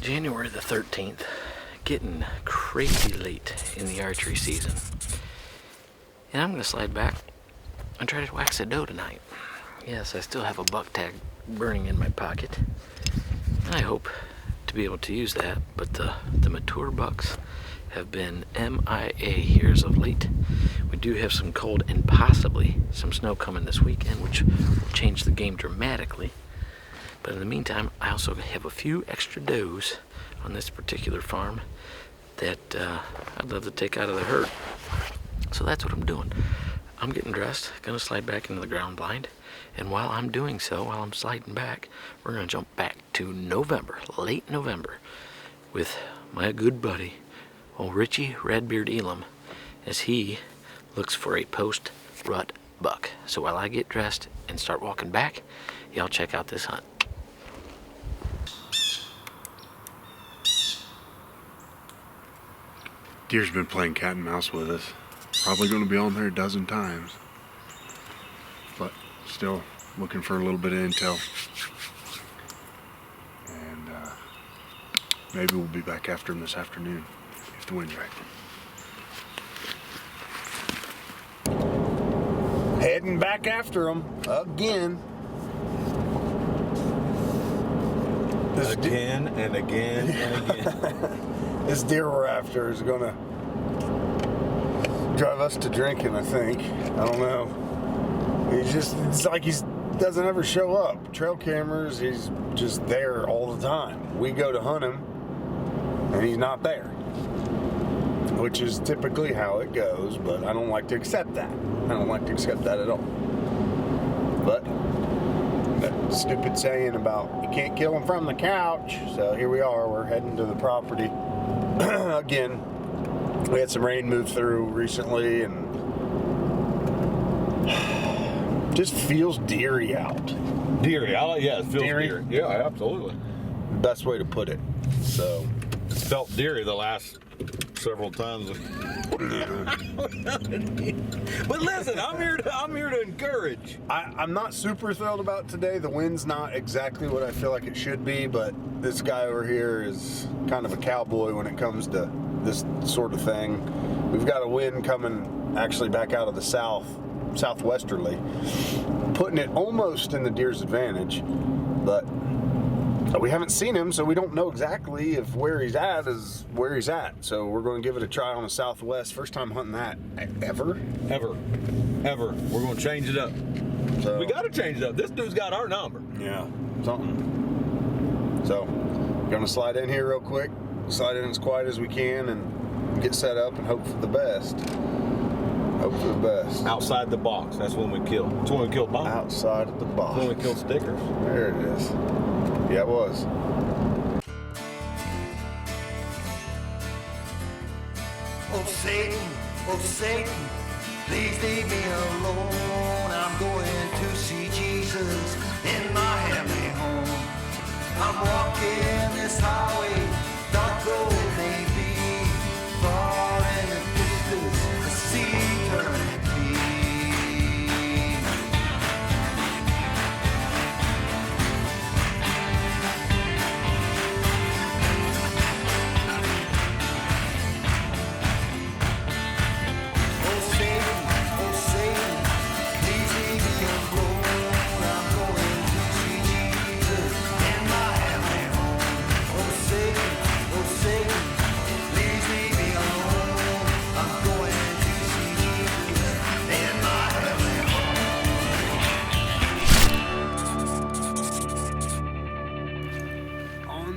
January the 13th, getting crazy late in the archery season. And I'm gonna slide back and try to wax a doe tonight. Yes, I still have a buck tag burning in my pocket. I hope to be able to use that, but the mature bucks have been MIA here as of late. We do have some cold and possibly some snow coming this weekend, which will change the game dramatically. But in the meantime, I also have a few extra does on this particular farm that I'd love to take out of the herd. So that's what I'm doing. I'm getting dressed, gonna slide back into the ground blind, and while I'm doing so, while I'm sliding back, we're gonna jump back to November, late November, with my good buddy, old Richie Redbeard Elam, as he looks for a post-rut buck. So while I get dressed and start walking back, y'all check out this hunt. Deer's been playing cat and mouse with us. Probably going to be on there a dozen times. But still looking for a little bit of intel. And maybe we'll be back after him this afternoon if the wind's right. Heading back after him again. Again and again and again. This deer we're after is gonna drive us to drinking, I think. I don't know. It's like he doesn't ever show up. Trail cameras, he's just there all the time. We go to hunt him and he's not there, which is typically how it goes, but I don't like to accept that. I don't like to accept that at all. But that stupid saying about you can't kill him from the couch. So here we are, we're heading to the property. Again, we had some rain move through recently and just feels deery out. Deery, yeah, it feels deery. Yeah, absolutely. Best way to put it. So it's felt deery the last several times. But listen, I'm here to encourage. I'm not super thrilled about today. The wind's not exactly what I feel like it should be, but this guy over here is kind of a cowboy when it comes to this sort of thing. We've got a wind coming actually back out of the southwesterly, putting it almost in the deer's advantage, but we haven't seen him, so we don't know exactly if where he's at is where he's at. So we're going to give it a try on the southwest. First time hunting that ever. We're going to change it up. So we got to change it up. This dude's got our number. Yeah, something. So going to slide in here real quick, slide in as quiet as we can, and get set up and hope for the best. Hope for the best. Outside the box. That's when we kill. That's when we kill bombs. Outside of the box. That's when we kill stickers. There it is. Yeah, it was. Oh Satan, please leave me alone. I'm going to see Jesus in my heavenly home. I'm walking this highway, dark though it may be, far in the distance, I see eternity.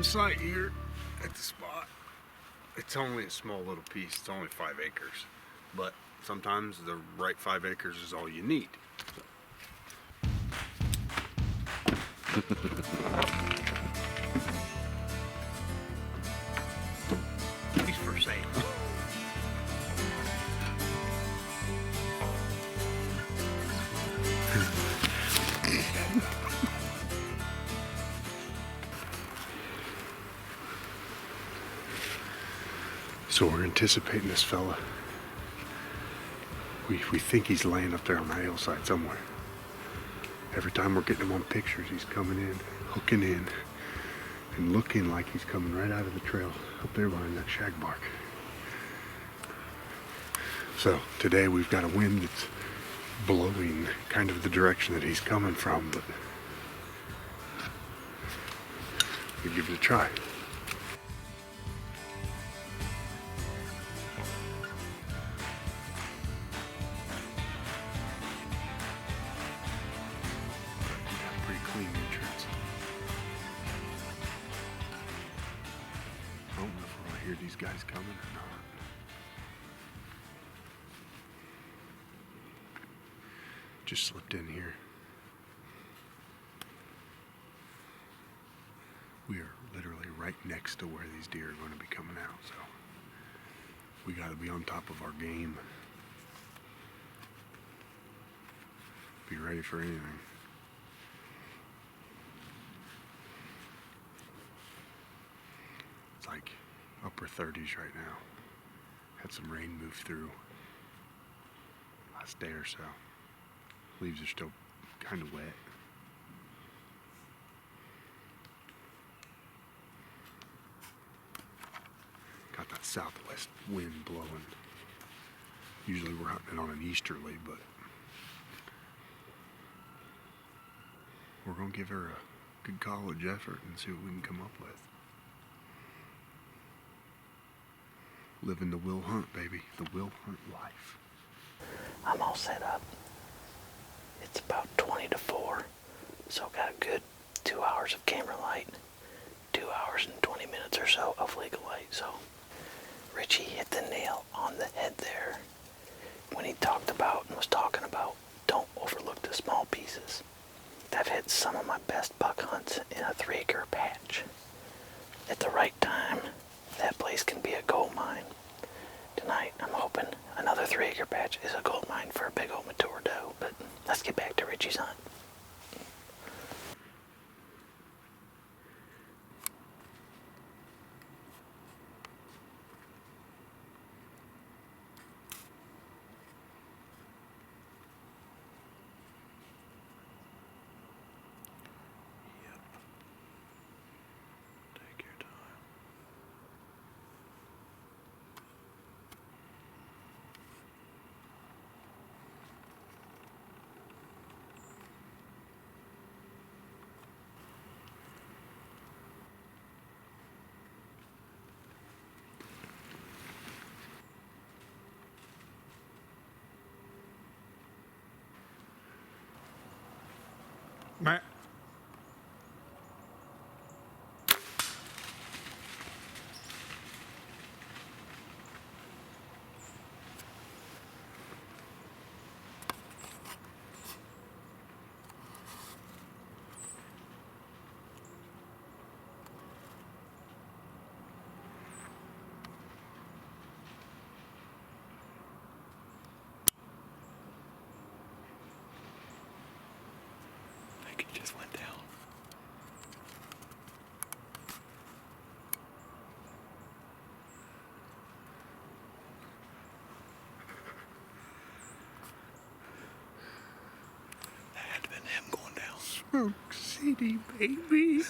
Site here at the spot. It's only a small little piece. It's only 5 acres, but sometimes the right 5 acres is all you need. He's for sale. So we're anticipating this fella. We think he's laying up there on the hillside somewhere. Every time we're getting him on pictures, he's coming in, hooking in, and looking like he's coming right out of the trail up there behind that shag bark. So today we've got a wind that's blowing kind of the direction that he's coming from, but we'll give it a try. Pretty clean entrance. I don't know if we'll hear these guys coming or not. Just slipped in here. We are literally right next to where these deer are going to be coming out, so we got to be on top of our game. Be ready for anything. It's like upper 30s right now. Had some rain move through last day or so. Leaves are still kind of wet. Got that southwest wind blowing. Usually we're hunting it on an easterly, but we're gonna give her a good college effort and see what we can come up with. Living the will hunt, baby. The will hunt life. I'm all set up. It's about 20 to 4, so got a good 2 hours of camera light, 2 hours and 20 minutes or so of legal light. So Richie hit the nail on the head there when he talked about and was talking about don't overlook the small pieces. I've hit some of my best buck hunts in a 3-acre patch. At the right time, that place can be a gold mine. Tonight, I'm hoping another 3-acre patch is a gold mine for a big old mature doe, but let's get back to Richie's hunt. Yep. Take your time. Matt. I think it just went down. That had to have been him going down. Smoke City, baby.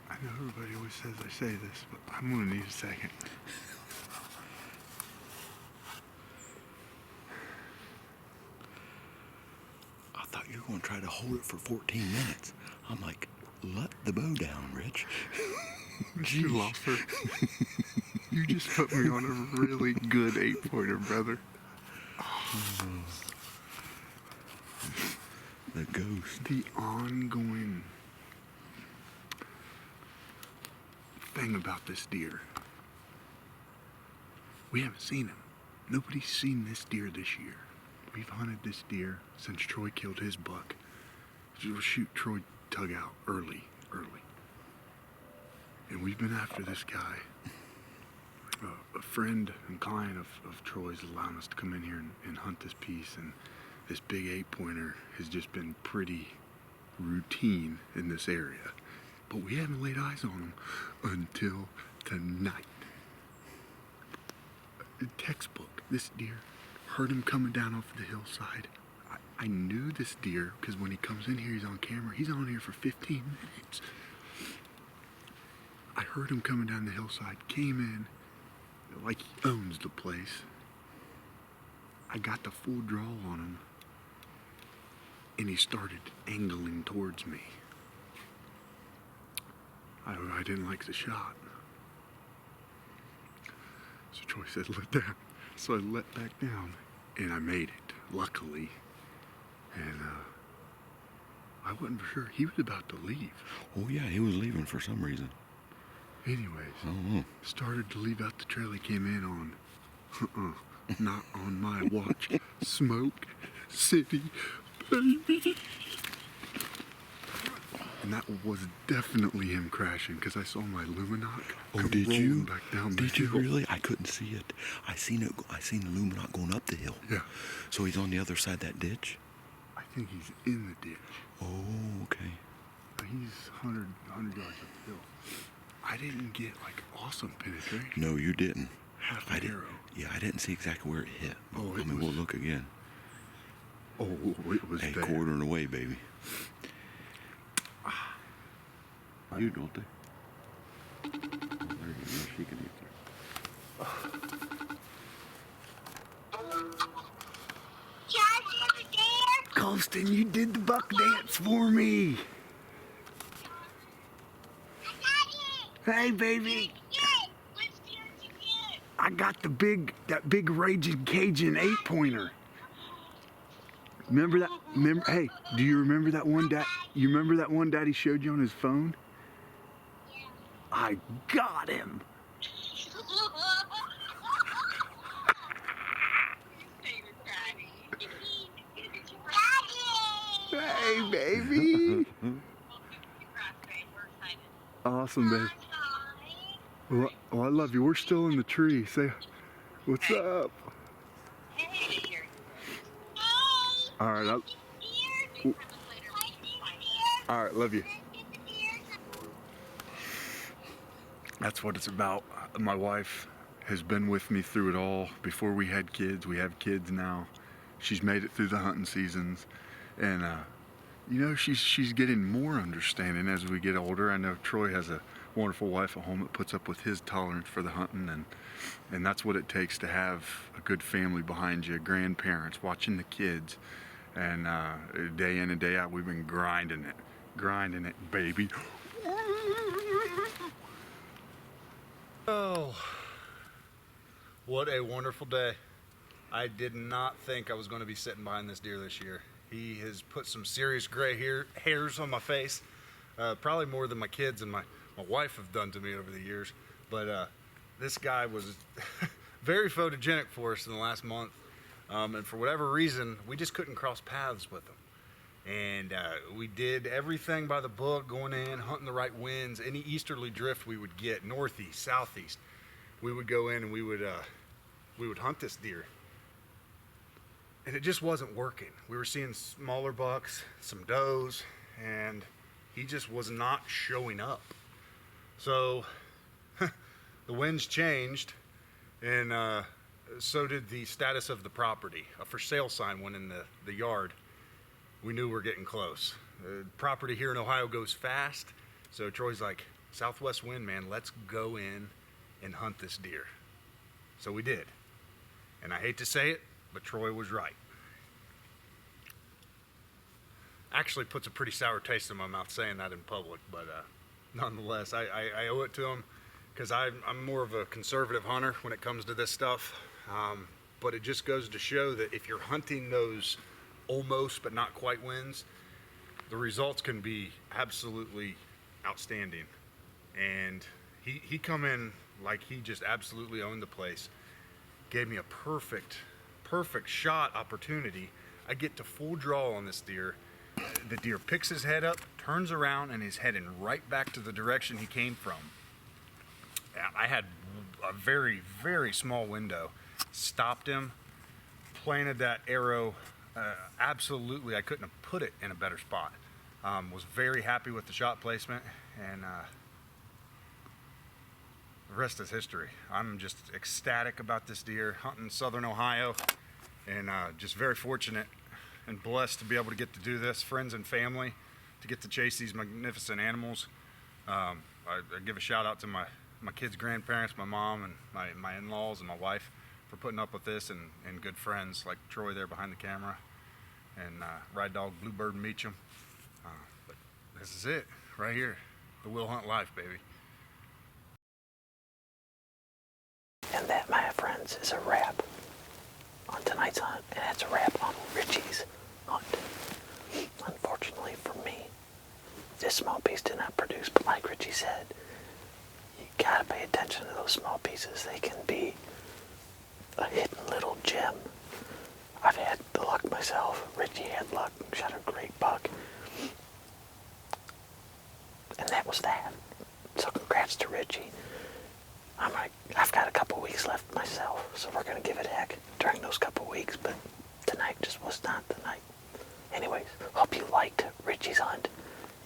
I know everybody always says I say this, but I'm gonna need a second. I thought you were going to try to hold it for 14 minutes. I'm like, let the bow down, Rich. Mr. Lawford, you just put me on a really good 8-pointer, brother. The ghost. The ongoing thing about this deer, we haven't seen him. Nobody's seen this deer this year. We've hunted this deer since Troy killed his buck. We'll shoot Troy tug out early. And we've been after this guy. A friend and client of Troy's allowing us to come in here and hunt this piece, and this big 8-pointer has just been pretty routine in this area, but we haven't laid eyes on him until tonight. Textbook, this deer, heard him coming down off the hillside. I knew this deer because when he comes in here, he's on camera. He's on here for 15 minutes. I heard him coming down the hillside, came in like he owns the place. I got the full draw on him, and he started angling towards me. I didn't like the shot. So Troy said, let down. So I let back down, and I made it, luckily. And I wasn't for sure. He was about to leave. Oh, yeah, he was leaving for some reason. Anyways, I don't know. started to leave out the trail he came in on. Not on my watch. Smoke City, baby. And that was definitely him crashing because I saw my Luminoc come Did rolling you? back down the Did you hill. really? I couldn't see it. I seen it. I seen the Luminot going up the hill. Yeah, So he's on the other side of that ditch? I think he's in the ditch. Oh, okay. He's 100 yards up the hill. I didn't get like awesome penetration. No, you didn't. Half I an didn't. arrow. Yeah, I didn't see exactly where it hit. Oh, I it mean, was- we'll look again. Oh, it was Hey, there. quartering away, baby. You don't they? Oh, there you go. She can answer. Colston, you did the buck dance for me. Hey, baby. I got that big raging Cajun 8-pointer. Remember that? Hey, do you remember that one you remember that one Daddy showed you on his phone? I got him. Hey, baby. Awesome, baby. Well, I love you. We're still in the tree. Say, what's up? All right. All right, love you. That's what it's about. My wife has been with me through it all. Before we had kids, we have kids now. She's made it through the hunting seasons, and you know, she's getting more understanding as we get older. I know Troy has a wonderful wife at home that puts up with his tolerance for the hunting, and that's what it takes to have a good family behind you, grandparents watching the kids, and day in and day out, we've been grinding it, baby. Oh, what a wonderful day. I did not think I was going to be sitting behind this deer this year. He has put some serious gray hairs on my face, probably more than my kids and my wife have done to me over the years. But this guy was very photogenic for us in the last month. And for whatever reason, we just couldn't cross paths with him. And we did everything by the book, going in, hunting the right winds, any easterly drift we would get, northeast, southeast. We would go in and we would hunt this deer. And it just wasn't working. We were seeing smaller bucks, some does, and he just was not showing up. So the winds changed, and so did the status of the property. A for sale sign went in the yard. We knew we were getting close. The property here in Ohio goes fast, so Troy's like, southwest wind, man, let's go in and hunt this deer. So we did. And I hate to say it, but Troy was right. Actually puts a pretty sour taste in my mouth saying that in public, but nonetheless, I owe it to him, because I'm more of a conservative hunter when it comes to this stuff. But it just goes to show that if you're hunting those almost but not quite wins, the results can be absolutely outstanding. And he come in like he just absolutely owned the place. Gave me a perfect shot opportunity. I get to full draw on this deer. The deer picks his head up, turns around, and he's heading right back to the direction he came from. I had a very, very small window. Stopped him, planted that arrow. Absolutely, I couldn't have put it in a better spot. Was very happy with the shot placement, and the rest is history. I'm just ecstatic about this deer, hunting Southern Ohio, and just very fortunate and blessed to be able to get to do this, friends and family, to get to chase these magnificent animals. I give a shout out to my kids' grandparents, my mom and my in-laws and my wife for putting up with this, and good friends like Troy there behind the camera, and Ride Dog Bluebird Meacham. But this is it right here, the Will Hunt life, baby. And that, my friends, is a wrap on tonight's hunt, and that's a wrap on Richie's hunt. Unfortunately for me, this small piece did not produce, but like Richie said, you gotta pay attention to those small pieces. They can be a hidden little gem. I've had the luck myself. Richie had luck, shot a great buck. And that was that. So congrats to Richie. I've got a couple weeks left myself, so we're gonna give it a heck during those couple weeks, but tonight just was not the night. Anyways, hope you liked Richie's hunt,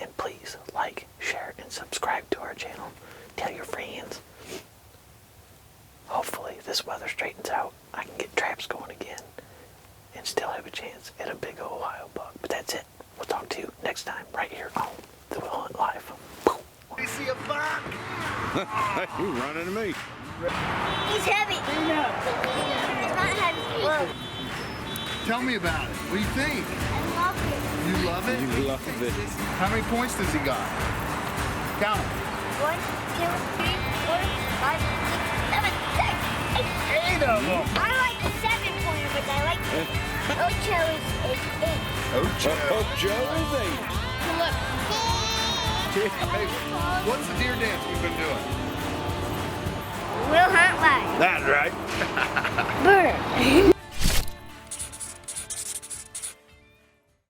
and please like, share, and subscribe to our channel. Tell your friends. Hopefully this weather straightens out. I can get traps going again and still have a chance at a big Ohio buck. But that's it. We'll talk to you next time right here on The Will Hunt Live. I see a buck! You running to me. He's heavy. It's not heavy. Tell me about it. What do you think? I love it. You love it? You love it. How many points does he got? Count 1, 2, 3, 4, 5, 6, 7, 8. 8 of them! I like the 7-pointer, but I like the Ocho is 8. Ocho is 8. Look. Hey, what's the deer dance we've been doing? Will Hunt Live. That's right.